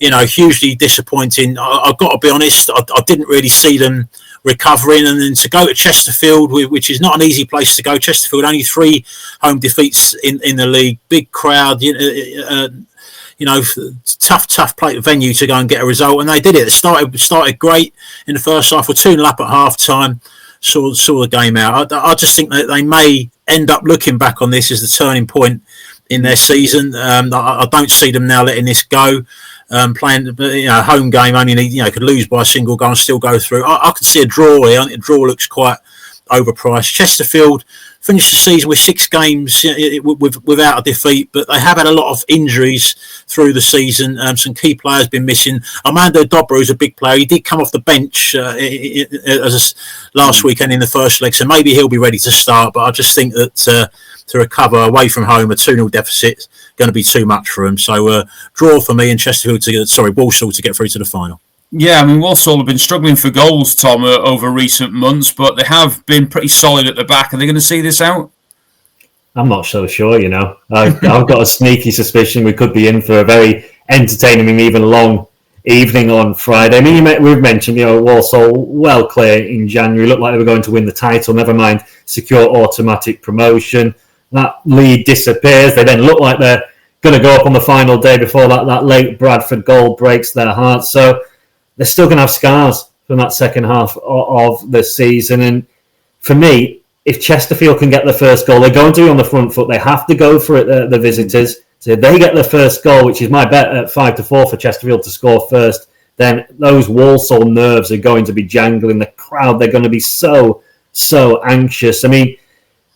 Hugely disappointing. I've got to be honest, I didn't really see them recovering. And then to go to Chesterfield, which is not an easy place to go. Chesterfield, only 3 home defeats in the league. Big crowd, tough venue to go and get a result. And they did it. It started great in the first half. We're 2-0 up at half time. saw the game out. I just think that they may end up looking back on this as the turning point in their season. I don't see them now letting this go. Playing a home game, only could lose by a single goal and still go through. I could see a draw here. I think a draw looks quite overpriced. Chesterfield finished the season with 6 games without a defeat, but they have had a lot of injuries through the season. Some key players been missing. Armando Dobra, who's a big player, he did come off the bench last weekend in the first leg, so maybe he'll be ready to start. But I just think that to recover away from home, a 2-0 deficit, going to be too much for them. So draw for me and Walsall to get through to the final. Yeah, I mean, Walsall have been struggling for goals, Tom, over recent months, but they have been pretty solid at the back. Are they going to see this out? I'm not so sure, I've got a sneaky suspicion we could be in for a very entertaining and even long evening on Friday. I mean, we've mentioned, Walsall well clear in January, looked like they were going to win the title, never mind secure automatic promotion. That lead disappears. They then look like they're going to go up on the final day before that late Bradford goal breaks their hearts. So they're still going to have scars from that second half of the season. And for me, if Chesterfield can get the first goal, they're going to be on the front foot. They have to go for it, the visitors. So if they get the first goal, which is my bet at 5-4 for Chesterfield to score first, then those Walsall nerves are going to be jangling. The crowd, they're going to be so anxious. I mean,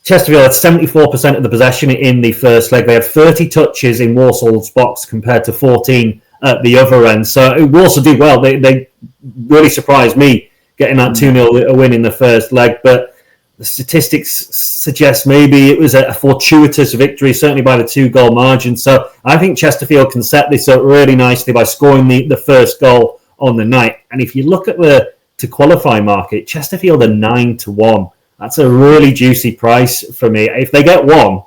Chesterfield had 74% of the possession in the first leg. They had 30 touches in Walsall's box compared to 14 at the other end. So Walsall did well. They really surprised me getting that 2-0 win in the first leg. But the statistics suggest maybe it was a fortuitous victory, certainly by the 2-goal margin. So I think Chesterfield can set this up really nicely by scoring the first goal on the night. And if you look at the to qualify market, Chesterfield are 9-1. That's a really juicy price for me. If they get 1,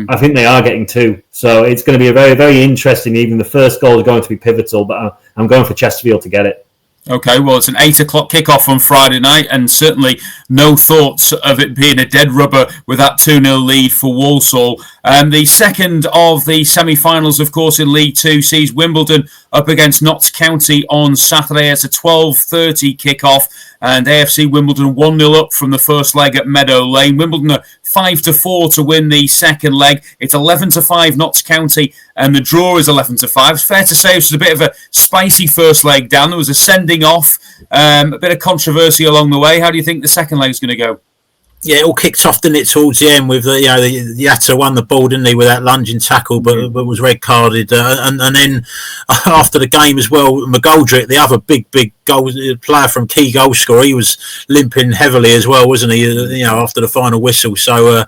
I think they are getting 2. So it's going to be a very, very interesting evening. The first goal is going to be pivotal, but I'm going for Chesterfield to get it. Okay, well, it's an 8 o'clock kickoff on Friday night, and certainly no thoughts of it being a dead rubber with that 2-0 lead for Walsall. The second of the semi-finals, of course, in League Two sees Wimbledon up against Notts County on Saturday. It's a 12:30 kickoff, and AFC Wimbledon 1-0 up from the first leg at Meadow Lane. Wimbledon are 5-4 to win the second leg. It's 11-5 Notts County, and the draw is 11-5. It's fair to say it was a bit of a spicy first leg, Dan. There was a sending off, a bit of controversy along the way. How do you think the second leg is going to go? Yeah, it all kicked off, didn't it, towards the end with the Yatta won the ball, didn't he, with that lunging tackle, but was red carded, and then after the game as well, McGarry, the other big goal player from key goal scorer, he was limping heavily as well, wasn't he? After the final whistle, so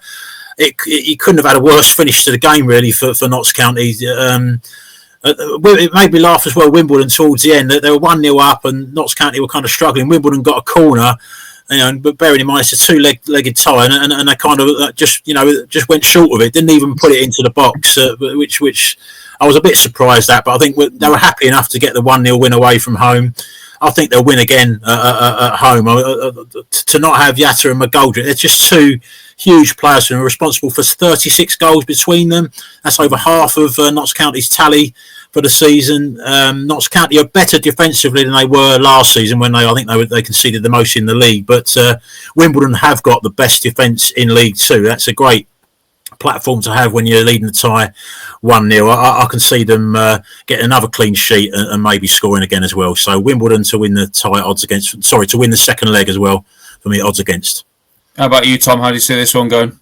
he couldn't have had a worse finish to the game really for Notts County. It made me laugh as well. Wimbledon towards the end, they were 1-0 up, and Notts County were kind of struggling. Wimbledon got a corner. But bearing in mind it's a 2-legged tie, and they kind of just went short of it. Didn't even put it into the box, which I was a bit surprised at. But I think they were happy enough to get the 1-0 win away from home. I think they'll win again at home. To not have Yatta and McGarry, they're just two huge players who are responsible for 36 goals between them. That's over half of Notts County's tally for the season. Notts County are better defensively than they were last season when they conceded the most in the league. But Wimbledon have got the best defence in League Two. That's a great platform to have when you're leading the tie 1-0. I can see them getting another clean sheet and maybe scoring again as well. So Wimbledon to win the tie to win the second leg as well for me, odds against. How about you, Tom? How do you see this one going?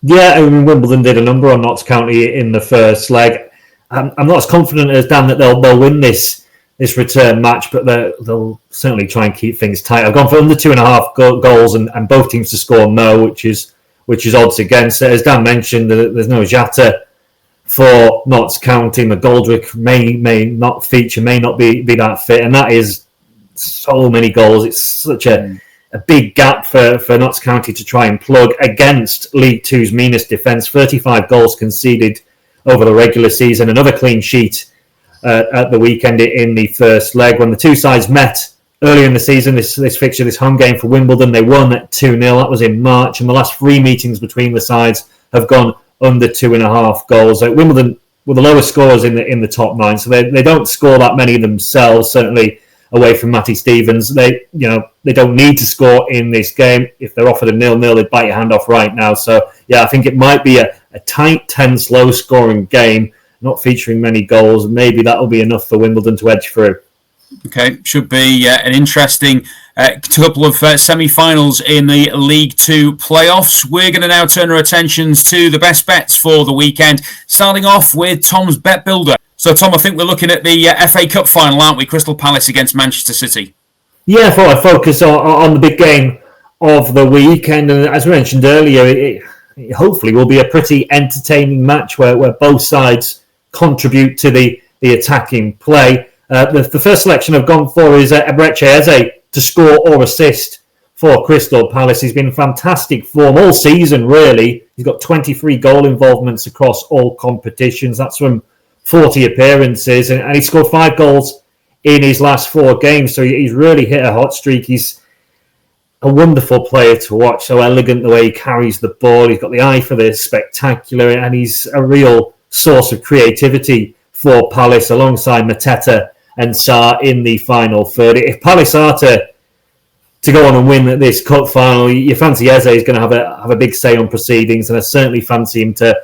Yeah, I mean, Wimbledon did a number on Notts County in the first leg. I'm not as confident as Dan that they'll win this return match, but they'll certainly try and keep things tight. I've gone for under 2.5 goals and both teams to score no, which is odds against. As Dan mentioned, there's no Yatta for Notts County. McGoldrick may not feature, may not be that fit, and that is so many goals. It's such a big gap for Notts County to try and plug against League Two's meanest defence. 35 goals conceded over the regular season. Another clean sheet at the weekend in the first leg. When the two sides met earlier in the season, this fixture, this home game for Wimbledon, they won at 2-0. That was in March, and the last 3 meetings between the sides have gone under 2.5 goals. Wimbledon were the lowest scorers in the top 9, so they don't score that many themselves. Certainly away from Matty Stevens. They don't need to score in this game. If they're offered a 0-0, they'd bite your hand off right now. So yeah, I think it might be a tight, tense, low-scoring game, not featuring many goals. Maybe that'll be enough for Wimbledon to edge through. Okay, should be an interesting couple of semi-finals in the League Two playoffs. We're going to now turn our attentions to the best bets for the weekend, starting off with Tom's Bet Builder. So, Tom, I think we're looking at the FA Cup final, aren't we? Crystal Palace against Manchester City. Yeah, I thought I'd focus on the big game of the weekend. And as we mentioned earlier, it hopefully will be a pretty entertaining match where both sides contribute to the attacking play. The first selection I've gone for is Eberechi Eze to score or assist for Crystal Palace. He's been in fantastic form all season, really. He's got 23 goal involvements across all competitions. That's from 40 appearances, and he scored 5 goals in his last 4 games. So he's really hit a hot streak. He's a wonderful player to watch, so elegant the way he carries the ball. He's got the eye for the spectacular, and he's a real source of creativity for Palace alongside Mateta and Sarr in the final third. If Palace are to go on and win this cup final, you fancy Eze is going to have a big say on proceedings, and I certainly fancy him to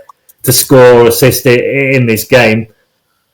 score or assist in this game,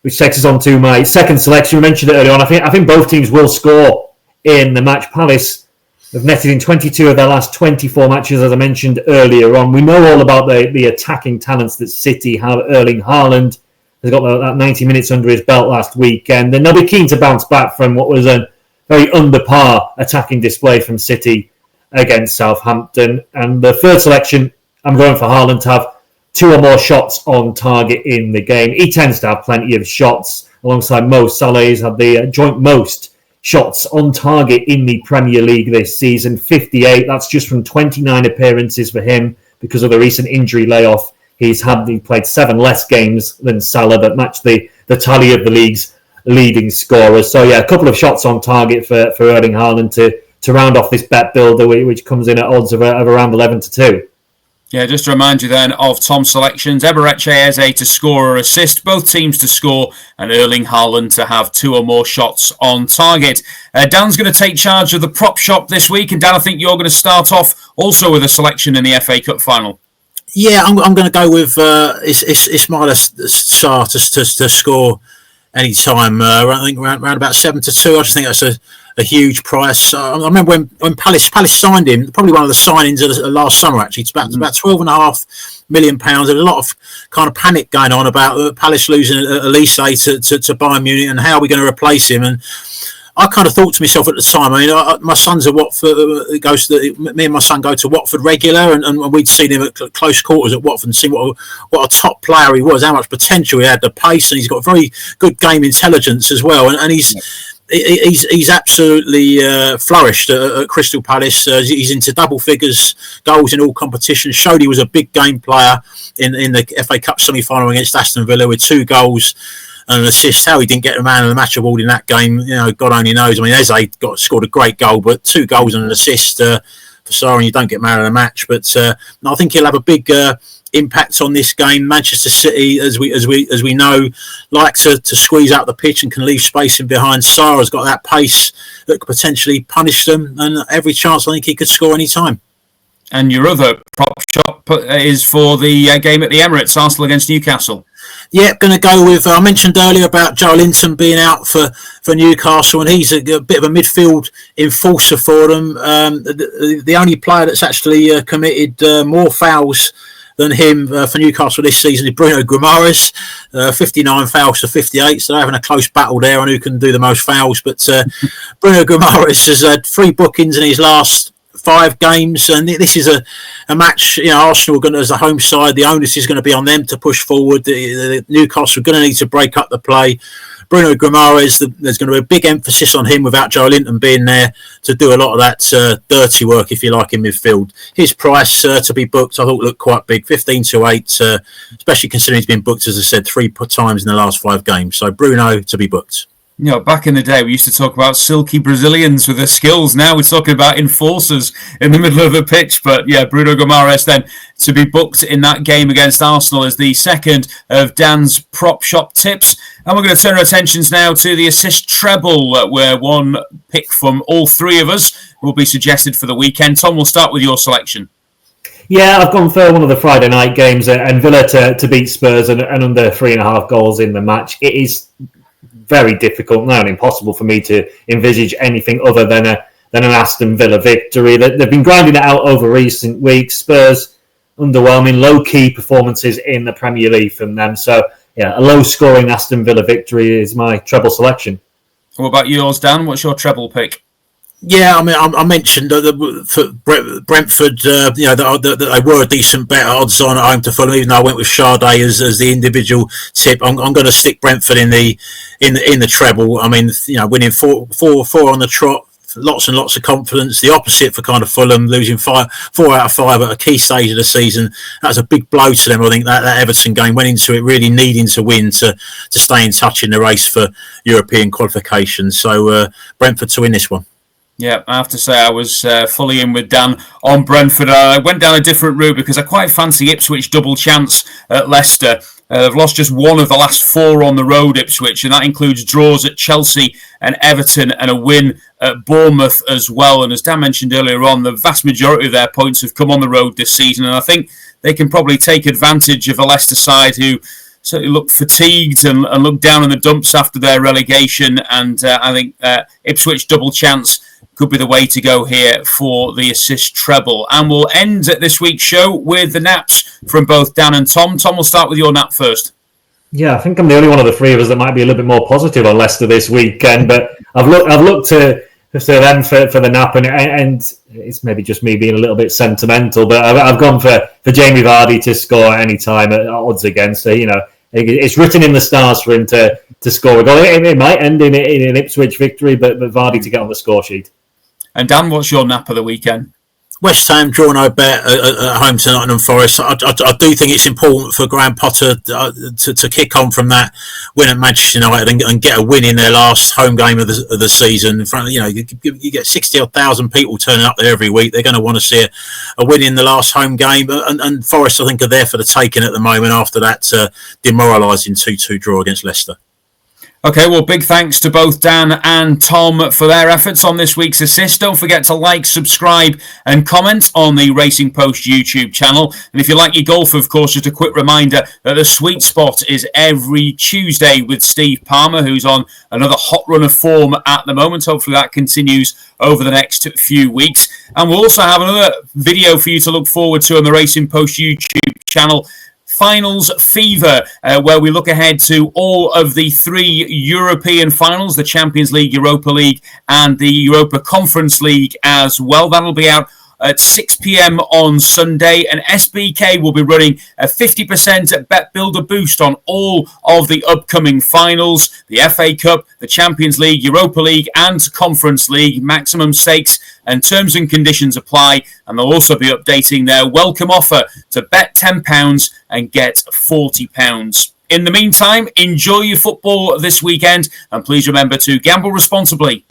which takes us on to my second selection. We mentioned it earlier on. I think both teams will score in the match. Palace have netted in 22 of their last 24 matches, as I mentioned earlier on. We know all about the attacking talents that City have. Erling Haaland has got that 90 minutes under his belt last weekend, and they'll be keen to bounce back from what was a very under par attacking display from City against Southampton. And the third selection, I'm going for Haaland to have 2 or more shots on target in the game. He tends to have plenty of shots alongside Mo Salah. He's had the joint most shots on target in the Premier League this season, 58. That's just from 29 appearances for him because of the recent injury layoff. He played 7 less games than Salah, that matched the tally of the league's leading scorers. So yeah, a couple of shots on target for Erling Haaland to round off this bet builder, which comes in at odds of around 11-2. Yeah, just to remind you then of Tom's selections: Eberechi Eze to score or assist, both teams to score, and Erling Haaland to have 2 or more shots on target. Dan's going to take charge of the prop shop this week, and Dan, I think you're going to start off also with a selection in the FA Cup final. Yeah, I'm going to go with Ismaila Sarr to score any time. I think around about 7-2. I just think that's a huge price. I remember when Palace signed him, probably one of the signings of the last summer. Actually, it's about £12.5 million. There's a lot of kind of panic going on about Palace losing Elise to Bayern Munich and how are we going to replace him. And I kind of thought to myself at the time, I mean, my son's at Watford. Me and my son go to Watford regular, and we'd seen him at close quarters at Watford and seen what a top player he was, how much potential he had, the pace, and he's got very good game intelligence as well. And he's absolutely flourished at Crystal Palace. He's into double figures goals in all competitions. Showed he was a big game player in the FA Cup semi-final against Aston Villa with 2 goals and an assist. How he didn't get the man of the match award in that game, God only knows. I mean, Eze scored a great goal, but 2 goals and an assist for Sarr, and you don't get man of the match. But I think he'll have a big impact on this game. Manchester City, as we know, likes to squeeze out the pitch and can leave space in behind. Sarr has got that pace that could potentially punish them, and every chance I think he could score any time. And your other prop shop is for the game at the Emirates, Arsenal against Newcastle. Yeah, going to go with, I mentioned earlier about Joe Linton being out for Newcastle, and he's a bit of a midfield enforcer for them. The only player that's actually committed more fouls than him for Newcastle this season is Bruno Guimaraes, 59 fouls to 58, so they're having a close battle there on who can do the most fouls. But Bruno Guimaraes has had 3 bookings in his last 5 games, and this is a match. Arsenal are going to, as the home side, the onus is going to be on them to push forward. The Newcastle are going to need to break up the play. Bruno Guimaraes, there's going to be a big emphasis on him without Joe Linton being there to do a lot of that dirty work, if you like, in midfield. His price to be booked, I thought, looked quite big, 15-8, especially considering he's been booked, as I said, 3 times in the last 5 games. So Bruno to be booked. Back in the day, we used to talk about silky Brazilians with their skills. Now we're talking about enforcers in the middle of the pitch. But yeah, Bruno Guimaraes then to be booked in that game against Arsenal is the second of Dan's prop shop tips. And we're going to turn our attentions now to the assist treble, where one pick from all three of us will be suggested for the weekend. Tom, we'll start with your selection. Yeah, I've gone for one of the Friday night games and Villa to beat Spurs and under 3.5 goals in the match. It is very difficult now and impossible for me to envisage anything other than an Aston Villa victory. They've been grinding it out over recent weeks. Spurs, underwhelming, low-key performances in the Premier League from them. So, yeah, a low-scoring Aston Villa victory is my treble selection. What about yours, Dan? What's your treble pick? Yeah, I mean, I mentioned for Brentford, that they were a decent bet odds on at home to Fulham. Even though I went with Sade as the individual tip, I'm going to stick Brentford in the treble. I mean, winning four on the trot, lots and lots of confidence. The opposite for kind of Fulham, losing 4 out of 5 at a key stage of the season. That was a big blow to them. I think that Everton game went into it really needing to win to stay in touch in the race for European qualification. So Brentford to win this one. Yeah, I have to say I was fully in with Dan on Brentford. I went down a different route because I quite fancy Ipswich double chance at Leicester. They've lost just one of the last 4 on the road, Ipswich, and that includes draws at Chelsea and Everton and a win at Bournemouth as well. And as Dan mentioned earlier on, the vast majority of their points have come on the road this season, and I think they can probably take advantage of a Leicester side who certainly look fatigued and look down in the dumps after their relegation. And I think Ipswich double chance could be the way to go here for the assist treble. And we'll end this week's show with the naps from both Dan and Tom. Tom, we'll start with your nap first. Yeah, I think I'm the only one of the three of us that might be a little bit more positive on Leicester this weekend, but I've looked to them for the nap, and it's maybe just me being a little bit sentimental, but I've gone for Jamie Vardy to score any time at odds against her. It's written in the stars for him to score a goal. It might end in an Ipswich victory, but Vardy to get on the score sheet. And Dan, what's your nap of the weekend? West Ham draw no bet at home to Nottingham Forest. I do think it's important for Graham Potter to kick on from that win at Manchester United and get a win in their last home game of the season. In front, you get 60,000 people turning up there every week. They're going to want to see a win in the last home game. And Forest, I think, are there for the taking at the moment after that demoralising 2-2 draw against Leicester. Okay, well, big thanks to both Dan and Tom for their efforts on this week's assist. Don't forget to like, subscribe and comment on the Racing Post YouTube channel. And if you like your golf, of course, just a quick reminder that the Sweet Spot is every Tuesday with Steve Palmer, who's on another hot run of form at the moment. Hopefully that continues over the next few weeks. And we'll also have another video for you to look forward to on the Racing Post YouTube channel, Finals Fever, where we look ahead to all of the 3 European finals, the Champions League, Europa League and the Europa Conference League as well. That'll be out at 6 p.m. on Sunday, and SBK will be running a 50% bet builder boost on all of the upcoming finals, the FA Cup, the Champions League, Europa League and Conference League. Maximum stakes and terms and conditions apply, and they'll also be updating their welcome offer to bet £10 and get £40. In the meantime, enjoy your football this weekend, and please remember to gamble responsibly.